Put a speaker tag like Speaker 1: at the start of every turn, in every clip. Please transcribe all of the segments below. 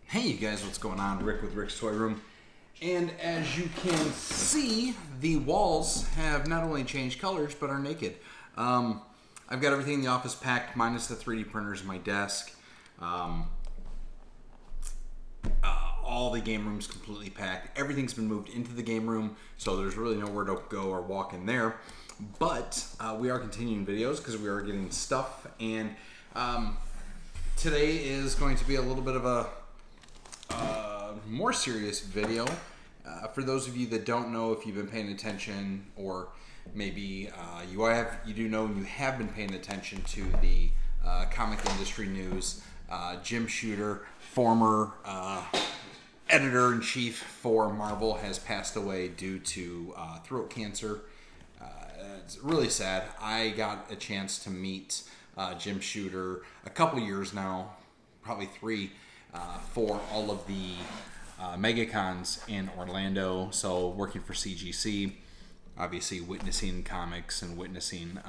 Speaker 1: Hey you guys, what's going on? Rick with Rick's Toy Room. And as you can see, the walls have not only changed colors, but are naked. I've got everything in the office packed, minus the 3D printers in my desk. All the game room's completely packed. Everything's been moved into the game room, so there's really nowhere to go or walk in there. But we are continuing videos because we are getting stuff, and today is going to be a little bit of a more serious video. For those of you that don't know, if you've been paying attention, or maybe you do know you have been paying attention to the comic industry news, Jim Shooter, former editor-in-chief for Marvel, has passed away due to throat cancer. It's really sad. I got a chance to meet Jim Shooter a couple years now, probably 3, for all of the MegaCons in Orlando. So working for CGC, obviously witnessing comics and witnessing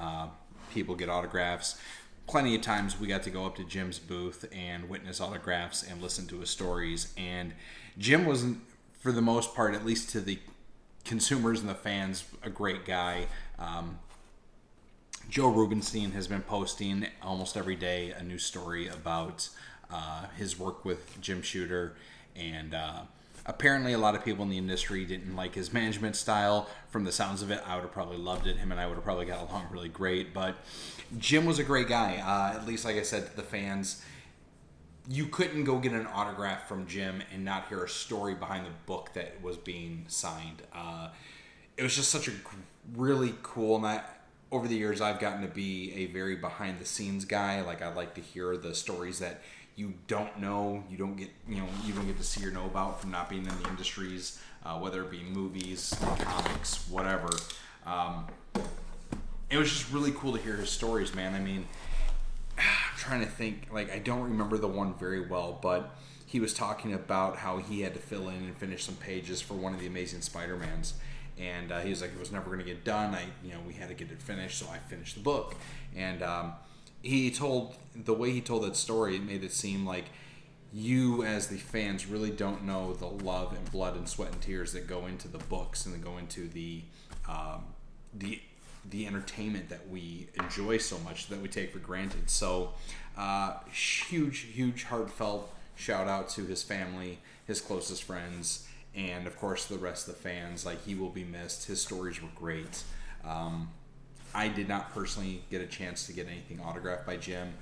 Speaker 1: people get autographs. Plenty of times we got to go up to Jim's booth and witness autographs and listen to his stories. And Jim wasn't, for the most part, at least to the consumers and the fans, a great guy. Joe Rubenstein has been posting almost every day a new story about his work with Jim Shooter, and apparently a lot of people in the industry didn't like his management style. From the sounds of it, I would have probably loved it. Him and I would have probably got along really great, but Jim was a great guy. At least, like I said to the fans, you couldn't go get an autograph from Jim and not hear a story behind the book that was being signed. It was just such a really cool, and over the years I've gotten to be a very behind the scenes guy. Like, I like to hear the stories that you don't know, you don't get to see or know about from not being in the industries, whether it be movies, comics, whatever. It was just really cool to hear his stories, man. I mean, I'm trying to think, like, I don't remember the one very well, but he was talking about how he had to fill in and finish some pages for one of the Amazing Spider-Mans. And he was like, it was never going to get done. We had to get it finished, so I finished the book. And the way he told that story, it made it seem like you, as the fans, really don't know the love and blood and sweat and tears that go into the books and that go into the entertainment that we enjoy so much, that we take for granted. So, huge, heartfelt shout out to his family, his closest friends, and of course the rest of the fans. Like, he will be missed. His stories were great. I did not personally get a chance to get anything autographed by Jim.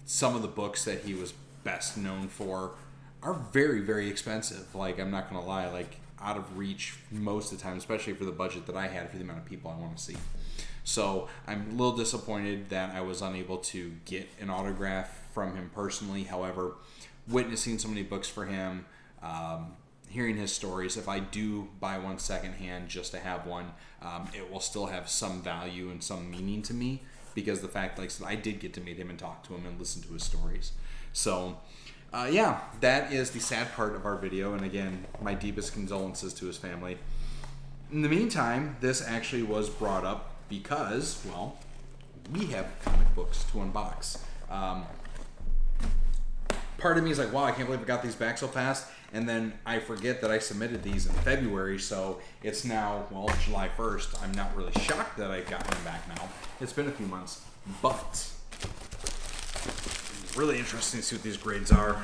Speaker 1: Some of the books that he was best known for are very, very expensive. Like, I'm not going to lie, like, out of reach most of the time, especially for the budget that I had for the amount of people I want to see. So I'm a little disappointed that I was unable to get an autograph from him personally. However, witnessing so many books for him, hearing his stories, if I do buy one secondhand just to have one, it will still have some value and some meaning to me, because the fact, like I said, I did get to meet him and talk to him and listen to his stories. So, that is the sad part of our video, and again, my deepest condolences to his family. In the meantime, this actually was brought up because, well, we have comic books to unbox. Part of me is like, wow, I can't believe I got these back so fast. And then I forget that I submitted these in February, so it's now, well, July 1st. I'm not really shocked that I've gotten them back now. It's been a few months. But it's really interesting to see what these grades are.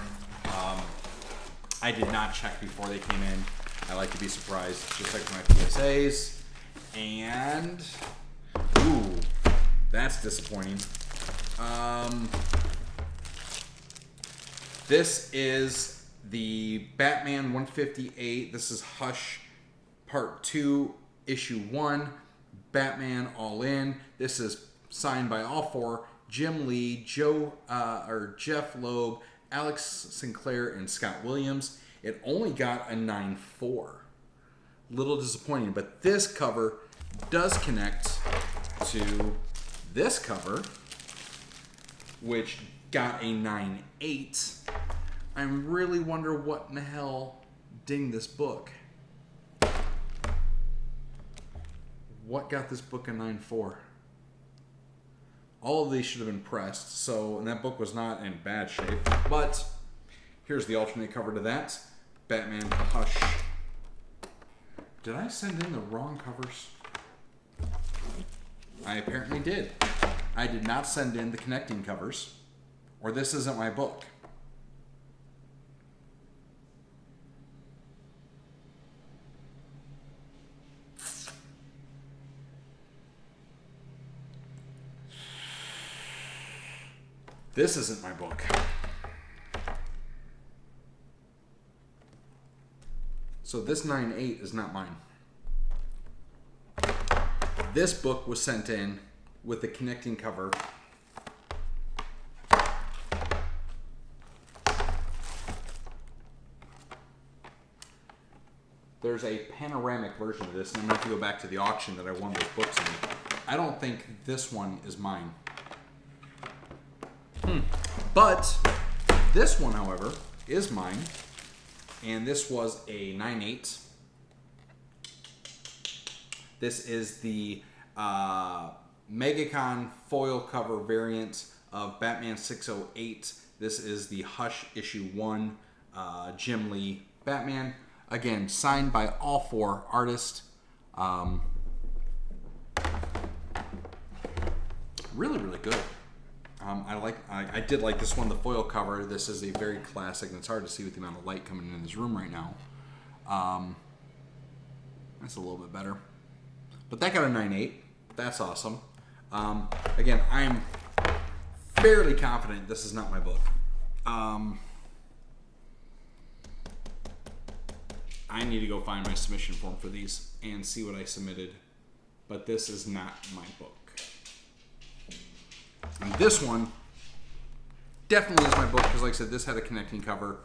Speaker 1: I did not check before they came in. I like to be surprised, just like my PSAs. And, ooh, that's disappointing. This is the Batman 158. This is Hush Part 2, Issue 1, Batman All In. This is signed by all 4, Jim Lee, Jeff Loeb, Alex Sinclair, and Scott Williams. It only got a 9.4. Little disappointing, but this cover does connect to this cover, which got a 9.8. I really wonder what in the hell dinged this book. What got this book a 9.4? All of these should have been pressed, and that book was not in bad shape. But Here's the alternate cover to that. Batman Hush. Did I send in the wrong covers? I apparently did. I did not send in the connecting covers, or this isn't my book. This isn't my book. So this 9/8 is not mine. This book was sent in with the connecting cover. There's a panoramic version of this, and I'm going to have to go back to the auction that I won those books in. I don't think this one is mine. But this one, however, is mine. And this was a 9/8. This is the MegaCon foil cover variant of Batman 608. This is the Hush issue 1 Jim Lee Batman. Again, signed by all 4 artists. Really, really good. I did like this one, the foil cover. This is a very classic, and it's hard to see with the amount of light coming in this room right now. That's a little bit better. But that got a 9/8. That's awesome. Again, I'm fairly confident this is not my book. I need to go find my submission form for these and see what I submitted. But this is not my book. And this one definitely is my book because, like I said, this had a connecting cover.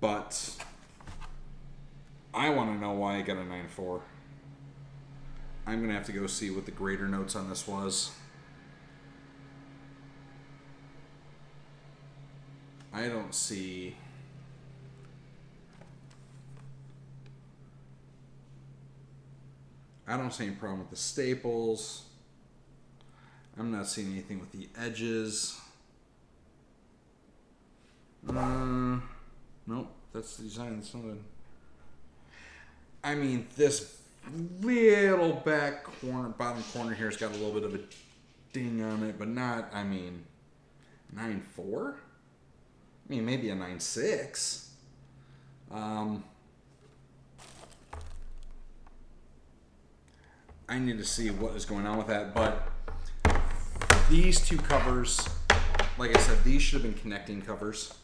Speaker 1: But I want to know why I got a 9/4. I'm going to have to go see what the grader notes on this was. I don't see... I don't see any problem with the staples. I'm not seeing anything with the edges. Nope, that's the design. That's not a... I mean, this little back corner, bottom corner here has got a little bit of a ding on it, but not, I mean, 9/4? I mean, maybe a 9/6. I need to see what is going on with that, but these 2 covers, like I said, these should have been connecting covers.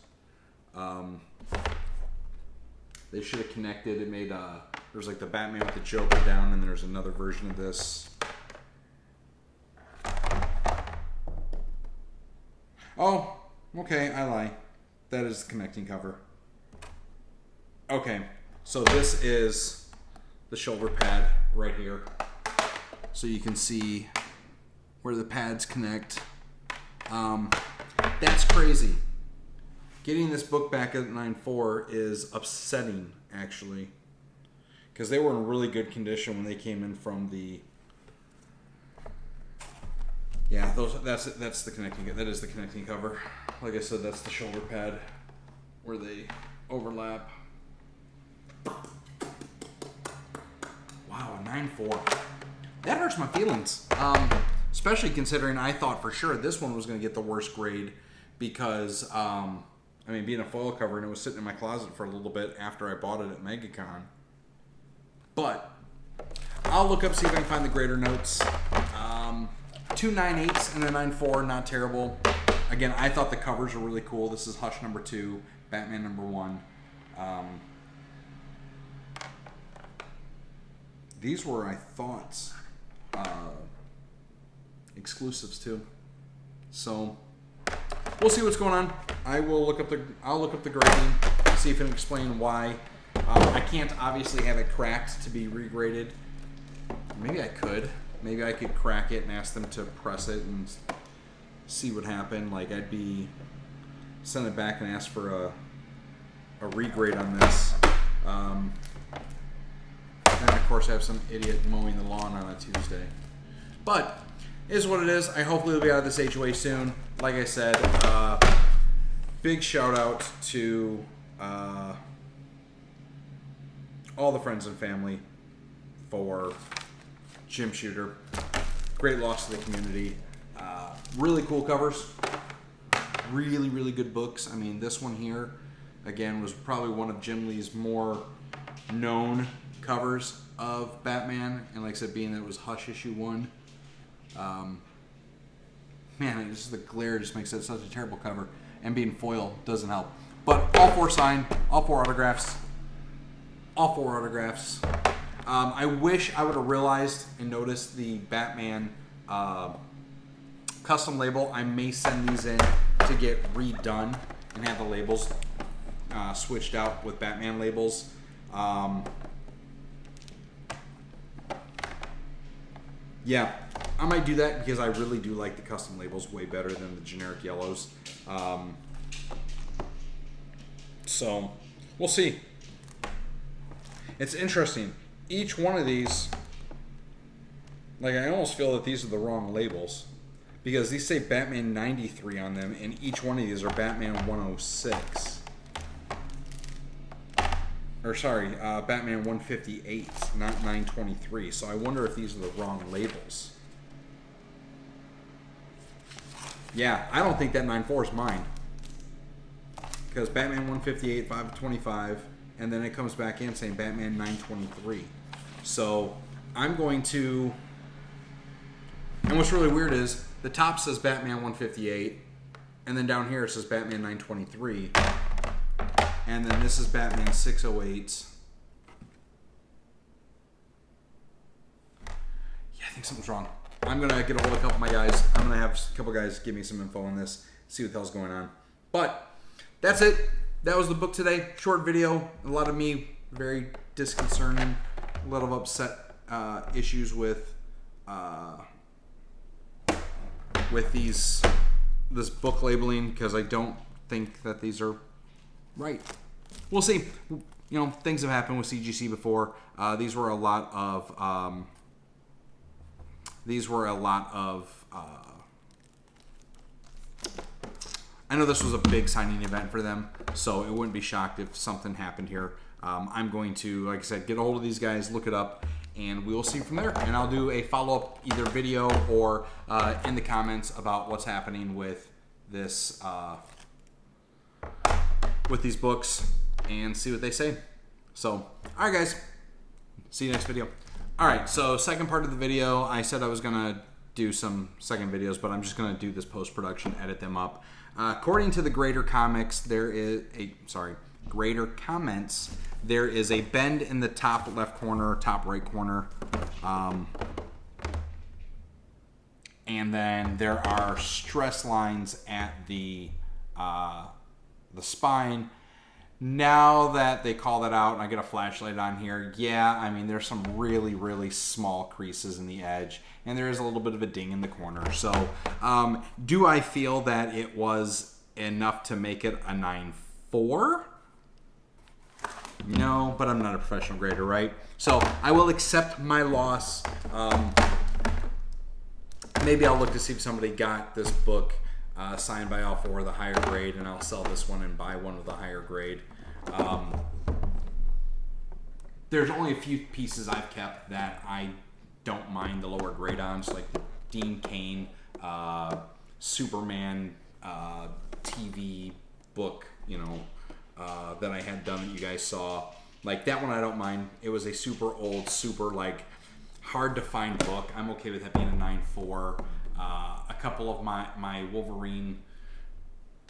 Speaker 1: They should have connected. It made there's like the Batman with the Joker down, and there's another version of this. Oh, okay, I lie. That is the connecting cover. Okay, so this is the shoulder pad right here. So you can see where the pads connect. That's crazy. Getting this book back at 9/4 is upsetting, actually, because they were in really good condition when they came in from the. Yeah, that's the connecting. That is the connecting cover. Like I said, that's the shoulder pad where they overlap. Wow, a 9/4. That hurts my feelings. Especially considering I thought for sure this one was going to get the worst grade because, I mean, being a foil cover, and it was sitting in my closet for a little bit after I bought it at MegaCon. But I'll look up, see if I can find the grader notes. 2 9/8s and a 9/4, not terrible. Again, I thought the covers were really cool. This is Hush number 2, Batman number 1. These were, I thought, exclusives too. So we'll see what's going on. I'll look up the grading, see if I can explain why. I can't obviously have it cracked to be regraded. Maybe I could. Maybe I could crack it and ask them to press it and see what happened. Like I'd be send it back and ask for a regrade on this. And of course I have some idiot mowing the lawn on a Tuesday. But it is what it is. I hopefully will be out of this HOA soon. Like I said, big shout out to all the friends and family for Jim Shooter. Great loss to the community. Really cool covers. Really, really good books. I mean, this one here, again, was probably one of Jim Lee's more known covers of Batman. And like I said, being that it was Hush issue 1. Man, just the glare just makes it such a terrible cover. And being foil doesn't help. But all 4 signed, all 4 autographs. All 4 autographs. I wish I would have realized and noticed the Batman custom label. I may send these in to get redone and have the labels switched out with Batman labels. Yeah, I might do that because I really do like the custom labels way better than the generic yellows. So, we'll see. It's interesting. Each one of these, like, I almost feel that these are the wrong labels because these say Batman 93 on them, and each one of these are Batman 106. Or sorry, Batman 158, not 923. So I wonder if these are the wrong labels. Yeah, I don't think that 94 is mine. Because Batman 158, 525, and then it comes back in saying Batman 923. So I'm going to... And what's really weird is the top says Batman 158, and then down here it says Batman 923. And then this is Batman 608. Yeah, I think something's wrong. I'm going to get a hold of a couple of my guys. I'm going to have a couple guys give me some info on this, see what the hell's going on. But that's it. That was the book today. Short video. A lot of me very disconcerting. A lot of upset issues with this book labeling because I don't think that these are right. We'll see. You know, things have happened with CGC before. These were a lot of. I know this was a big signing event for them, so it wouldn't be shocked if something happened here. I'm going to, like I said, get a hold of these guys, look it up, and we will see from there. And I'll do a follow-up either video or in the comments about what's happening with this, with these books, and see what they say. So, all right, guys. See you next video. All right, so second part of the video, I said I was going to do some second videos, but I'm just going to do this post-production, edit them up. According to the Greater Comics, Greater Comments, there is a bend in the top left corner, top right corner. And then there are stress lines at the spine. Now that they call that out and I get a flashlight on here, yeah, I mean, there's some really, really small creases in the edge, and there is a little bit of a ding in the corner. So, do I feel that it was enough to make it a 9.4? No, but I'm not a professional grader, right? So, I will accept my loss. Maybe I'll look to see if somebody got this book signed by all 4 of the higher grade, and I'll sell this one and buy one with the higher grade. There's only a few pieces I've kept that I don't mind the lower grade on, just like Dean Cain, Superman TV book, you know, that I had done that you guys saw. Like that one I don't mind. It was a super old, super like hard to find book. I'm okay with that being a 9.4. A couple of my Wolverine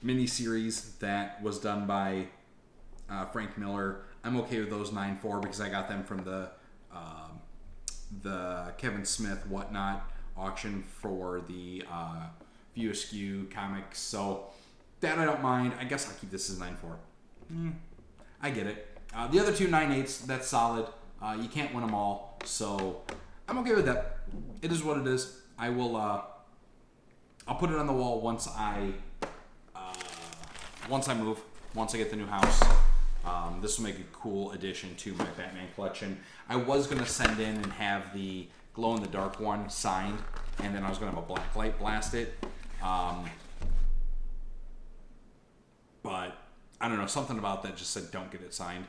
Speaker 1: miniseries that was done by Frank Miller, I'm okay with those 9.4 because I got them from the Kevin Smith Whatnot auction for the View Askew comics. So that I don't mind. I guess I'll keep this as 9.4. I get it. The other two 9.8s, that's solid. You can't win them all, so I'm okay with that. It is what it is. I will. I'll put it on the wall once I move. Once I get the new house. This will make a cool addition to my Batman collection. I was gonna send in and have the glow-in-the-dark one signed, and then I was gonna have a black light blast it. but I don't know, something about that just said don't get it signed.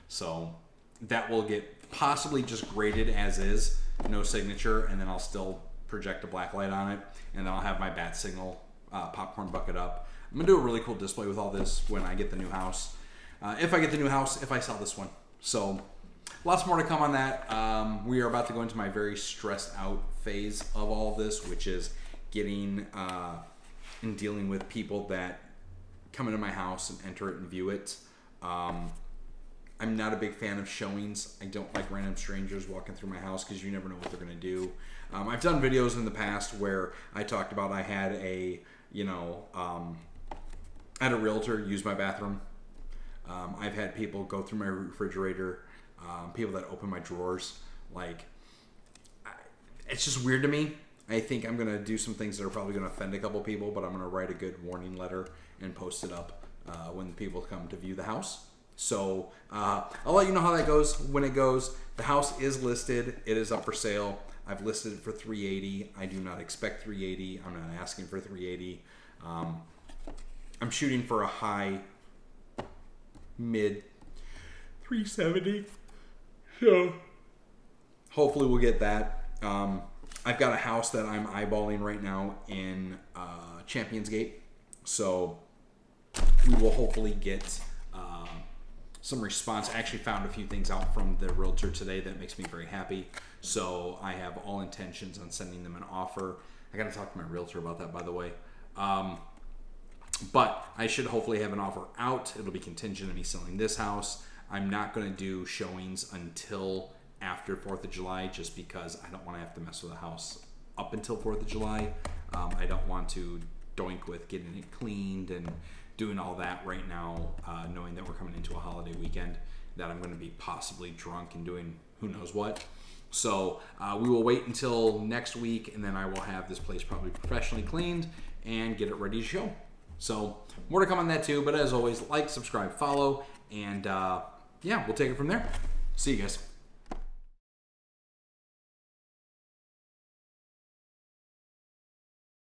Speaker 1: So that will get possibly just graded as is, no signature, and then I'll still project a black light on it, and then I'll have my bat signal popcorn bucket up. I'm gonna do a really cool display with all this when I get the new house. If I get the new house, if I sell this one. So lots more to come on that. We are about to go into my very stressed out phase of all of this, which is getting and dealing with people that come into my house and enter it and view it. I'm not a big fan of showings. I don't like random strangers walking through my house because you never know what they're going to do. I've done videos in the past where I talked about I had a realtor use my bathroom. I've had people go through my refrigerator, people that open my drawers. It's just weird to me. I think I'm going to do some things that are probably going to offend a couple people, but I'm going to write a good warning letter and post it up when people come to view the house. So I'll let you know how that goes when it goes. The house is listed. It is up for sale. I've listed it for $380. I do not expect $380. I'm not asking for $380. I'm shooting for a high mid $370. So hopefully we'll get that. I've got a house that I'm eyeballing right now in Champions Gate. So we will hopefully get some response. I actually found a few things out from the realtor today that makes me very happy. So I have all intentions on sending them an offer. I got to talk to my realtor about that, by the way. But I should hopefully have an offer out. It'll be contingent on me selling this house. I'm not going to do showings until after 4th of July just because I don't want to have to mess with the house up until 4th of July. I don't want to doink with getting it cleaned and doing all that right now, knowing that we're coming into a holiday weekend, that I'm going to be possibly drunk and doing who knows what. So we will wait until next week, and then I will have this place probably professionally cleaned and get it ready to show. So more to come on that too, but as always, like, subscribe, follow, and yeah, we'll take it from there. See you guys.